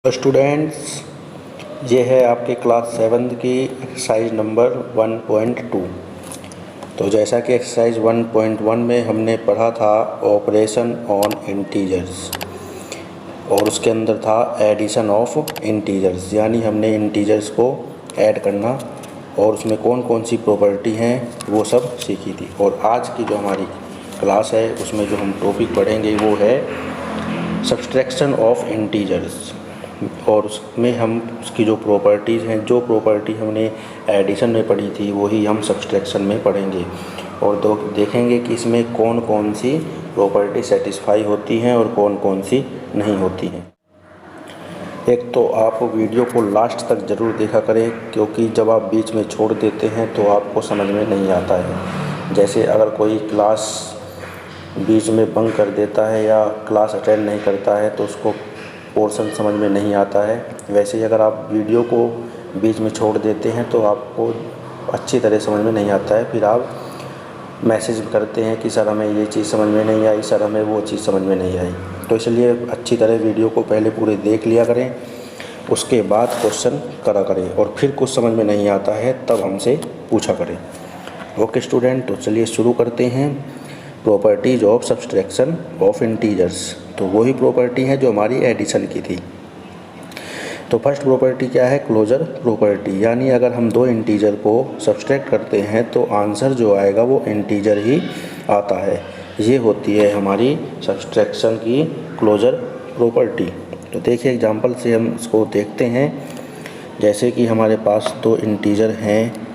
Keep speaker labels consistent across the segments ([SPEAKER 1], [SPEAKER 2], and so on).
[SPEAKER 1] तो स्टूडेंट्स, ये है आपके क्लास 7 की एक्सरसाइज नंबर 1.2। तो जैसा कि एक्सरसाइज 1.1 में हमने पढ़ा था ऑपरेशन ऑन इंटीजर्स, और उसके अंदर था एडिशन ऑफ इंटीजर्स, यानी हमने इंटीजर्स को ऐड करना और उसमें कौन कौन सी प्रॉपर्टी हैं वो सब सीखी थी। और आज की जो हमारी क्लास है उसमें जो हम टॉपिक पढ़ेंगे वो है सब्सट्रैक्शन ऑफ इंटीजर्स, और उसमें हम उसकी जो प्रॉपर्टीज़ हैं, जो प्रॉपर्टी हमने एडिशन में पढ़ी थी वही हम सब्सट्रैक्शन में पढ़ेंगे, और देखेंगे कि इसमें कौन कौन सी प्रॉपर्टी सेटिस्फाई होती हैं और कौन कौन सी नहीं होती हैं। एक तो आप वीडियो को लास्ट तक ज़रूर देखा करें, क्योंकि जब आप बीच में छोड़ देते हैं तो आपको समझ में नहीं आता है। जैसे अगर कोई क्लास बीच में बंक कर देता है या क्लास अटेंड नहीं करता है तो उसको पोर्शन समझ में नहीं आता है। वैसे ही अगर आप वीडियो को बीच में छोड़ देते हैं तो आपको अच्छी तरह समझ में नहीं आता है, फिर आप मैसेज करते हैं कि सर हमें ये चीज़ समझ में नहीं आई, सर हमें वो चीज़ समझ में नहीं आई। तो इसलिए अच्छी तरह वीडियो को पहले पूरे देख लिया करें, उसके बाद क्वेश्चन करा करें, और फिर कुछ समझ में नहीं आता है तब हमसे पूछा करें। ओके स्टूडेंट, तो चलिए शुरू करते हैं। Properties of subtraction of integers, तो वही प्रॉपर्टी है जो हमारी एडिशन की थी। तो फर्स्ट प्रॉपर्टी क्या है? क्लोजर प्रॉपर्टी, यानी अगर हम दो इंटीजर को सब्सट्रैक्ट करते हैं तो आंसर जो आएगा वो इंटीजर ही आता है। ये होती है हमारी सब्सट्रैक्शन की क्लोजर प्रॉपर्टी। तो देखिए एग्जांपल से हम इसको देखते हैं। जैसे कि हमारे पास दो इंटीजर हैं,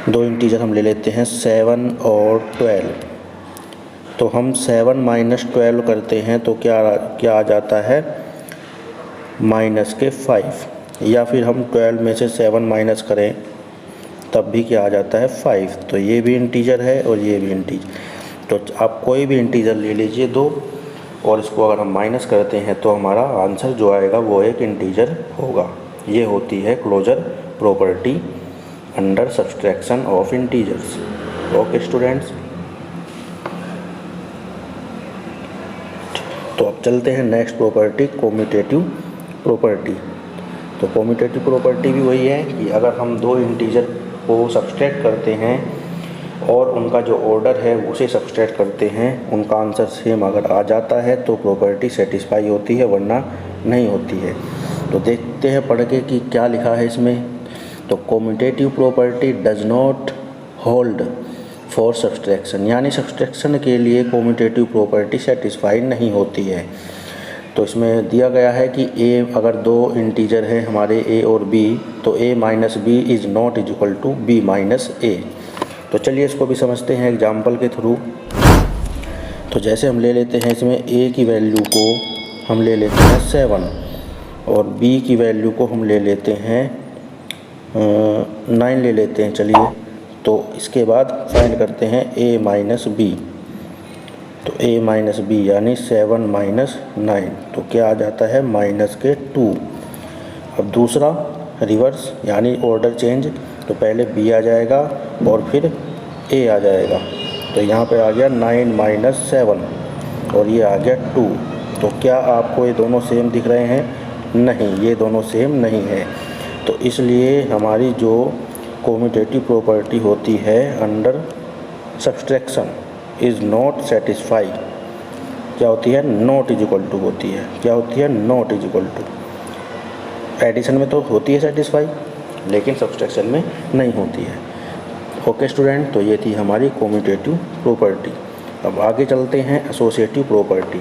[SPEAKER 1] दो इंटीजर हम ले लेते हैं 7 और 12। तो हम 7 माइनस 12 करते हैं तो क्या आ जाता है? -5। या फिर हम 12 में से 7 माइनस करें तब भी क्या आ जाता है? 5। तो ये भी इंटीजर है और ये भी इंटीजर। तो आप कोई भी इंटीजर ले लीजिए दो, और इसको अगर हम माइनस करते हैं तो हमारा आंसर जो आएगा वो एक इंटीजर होगा। ये होती है closure property under subtraction of integers. Okay students, तो अब चलते हैं नेक्स्ट प्रॉपर्टी, कम्यूटेटिव प्रॉपर्टी। तो कम्यूटेटिव प्रॉपर्टी भी वही है कि अगर हम दो इंटीजर को सब्सट्रैक्ट करते हैं और उनका जो ऑर्डर है उसे सब्सट्रैक्ट करते हैं, उनका आंसर सेम अगर आ जाता है तो प्रॉपर्टी सेटिस्फाई होती है, वरना नहीं होती है। तो देखते हैं पढ़ के कि क्या लिखा है इसमें। तो commutative property does not hold for subtraction, यानी सब्सट्रैक्शन के लिए कम्यूटेटिव प्रॉपर्टी सेटिस्फाई नहीं होती है। तो इसमें दिया गया है कि a, अगर दो इंटीजर हैं हमारे a और b, तो a minus b is not equal to b minus a। तो चलिए इसको भी समझते हैं एग्जाम्पल के थ्रू। तो जैसे हम ले लेते हैं इसमें a की वैल्यू को हम ले लेते हैं 7 और b की वैल्यू को हम ले लेते हैं 9 ले लेते हैं। चलिए, तो इसके बाद फाइंड करते हैं a माइनस बी। तो a माइनस बी यानी 7 माइनस 9, तो क्या आ जाता है? -2। अब दूसरा रिवर्स यानी ऑर्डर चेंज, तो पहले b आ जाएगा और फिर a आ जाएगा। तो यहाँ पे आ गया 9 माइनस 7 और ये आ गया 2। तो क्या आपको ये दोनों सेम दिख रहे हैं? नहीं, ये दोनों सेम नहीं है। तो इसलिए हमारी जो कम्यूटेटिव प्रॉपर्टी होती है under subtraction is not satisfy, क्या होती है? नॉट इज इक्वल टू होती है। क्या होती है? Not is equal to. Addition में तो होती है सेटिस्फाई, लेकिन सब्सट्रैक्शन में नहीं होती है। ओके स्टूडेंट, तो ये थी हमारी कम्यूटेटिव प्रॉपर्टी। अब आगे चलते हैं एसोसिएटिव प्रॉपर्टी।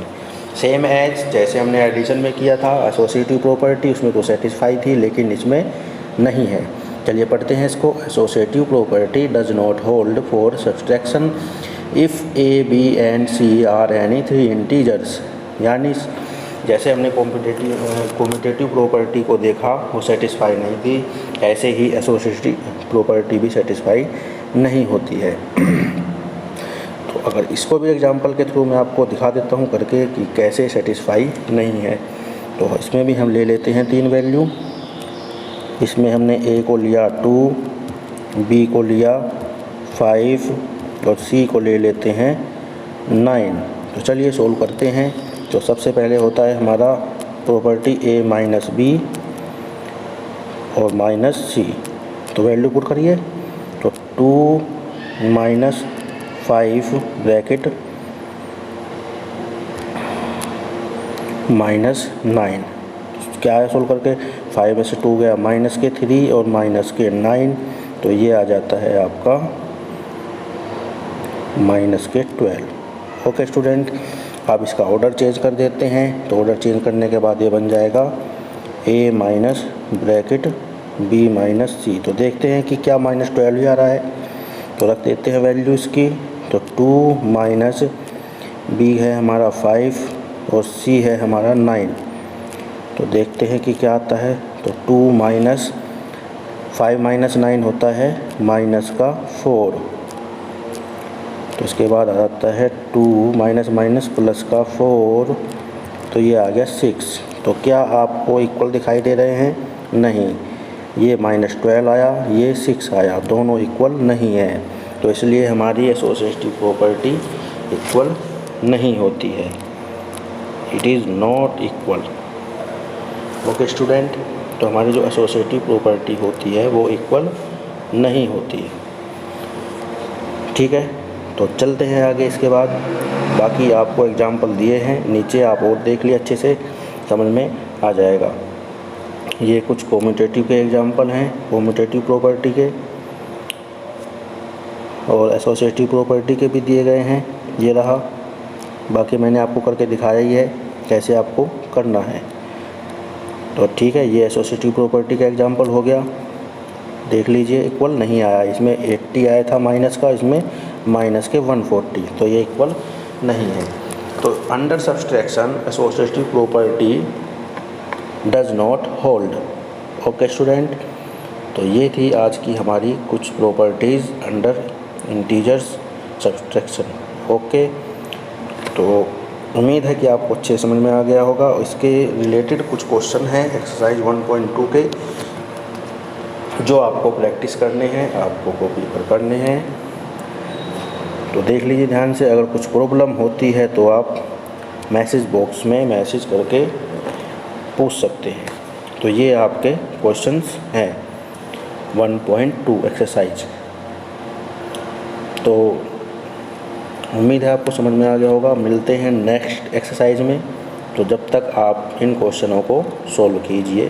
[SPEAKER 1] सेम एज जैसे हमने एडिशन में किया था, एसोसिएटिव प्रॉपर्टी उसमें तो सेटिस्फाई थी लेकिन इसमें नहीं है। चलिए पढ़ते हैं इसको। Associative property does not hold for subtraction if a, b and c are any 3 integers, यानी जैसे हमने कम्यूटेटिव प्रॉपर्टी को देखा वो सेटिस्फाई नहीं थी, ऐसे ही एसोसिएटिव प्रॉपर्टी भी सेटिस्फाई नहीं होती है। तो अगर इसको भी एग्जांपल के थ्रू मैं आपको दिखा देता हूँ करके कि कैसे सेटिस्फाई नहीं है। तो इसमें भी हम ले लेते हैं 3 वैल्यू। इसमें हमने a को लिया 2, b को लिया 5 और c को ले लेते हैं 9। तो चलिए सोल्व करते हैं। तो सबसे पहले होता है हमारा प्रॉपर्टी a माइनस बी और माइनस सी। तो वैल्यू पुट करिए, तो 2 माइनस 5 ब्रैकेट माइनस 9। क्या है सोल्व करके, 5 में से 2 गया माइनस के 3 और माइनस के 9, तो ये आ जाता है आपका माइनस के 12। ओके स्टूडेंट, आप इसका ऑर्डर चेंज कर देते हैं, तो ऑर्डर चेंज करने के बाद ये बन जाएगा a minus bracket b minus C. तो देखते हैं कि क्या माइनस 12 आ रहा है, तो रख देते हैं वैल्यू इसकी। तो 2 माइनस b है हमारा 5 और c है हमारा 9। तो देखते हैं कि क्या आता है। तो 2 माइनस 5 माइनस 9 होता है माइनस का 4। तो इसके बाद आ जाता है 2 माइनस माइनस प्लस का 4, तो ये आ गया 6। तो क्या आपको इक्वल दिखाई दे रहे हैं? नहीं, ये माइनस 12 आया, ये 6 आया, दोनों इक्वल नहीं है। तो इसलिए हमारी एसोसिएटिव प्रॉपर्टी इक्वल नहीं होती है, it is not equal. Okay student, तो हमारी जो एसोसिएटिव प्रॉपर्टी होती है वो इक्वल नहीं होती है। ठीक है, तो चलते हैं आगे। इसके बाद बाकी आपको एग्जाम्पल दिए हैं नीचे, आप और देख लिए, अच्छे से समझ में आ जाएगा। ये कुछ कॉम्यूटेटिव के एग्जाम्पल हैं, कॉम्यूटेटिव प्रॉपर्टी के, और एसोसिएटिव प्रॉपर्टी के भी दिए गए हैं। ये रहा, बाकी मैंने आपको करके दिखाया ही है कैसे आपको करना है। तो ठीक है, ये एसोसिएटिव प्रॉपर्टी का एग्जाम्पल हो गया। देख लीजिए, इक्वल नहीं आया, इसमें 80 आया था माइनस का, इसमें माइनस के 140, तो ये इक्वल नहीं है। तो under subtraction associative property does not hold. Okay student, तो ये थी आज की हमारी कुछ properties under integers subtraction. Okay, तो उम्मीद है कि आपको अच्छे समझ में आ गया होगा। इसके रिलेटेड कुछ क्वेश्चन हैं एक्सरसाइज 1.2 के, जो आपको प्रैक्टिस करने हैं, आपको कॉपी पर करने हैं। तो देख लीजिए ध्यान से, अगर कुछ प्रॉब्लम होती है तो आप मैसेज बॉक्स में मैसेज करके पूछ सकते हैं। तो ये आपके क्वेश्चंस हैं 1.2 एक्सरसाइज। तो उम्मीद है आपको समझ में आ गया होगा। मिलते हैं नेक्स्ट एक्सरसाइज में, तो जब तक आप इन क्वेश्चनों को सॉल्व कीजिए।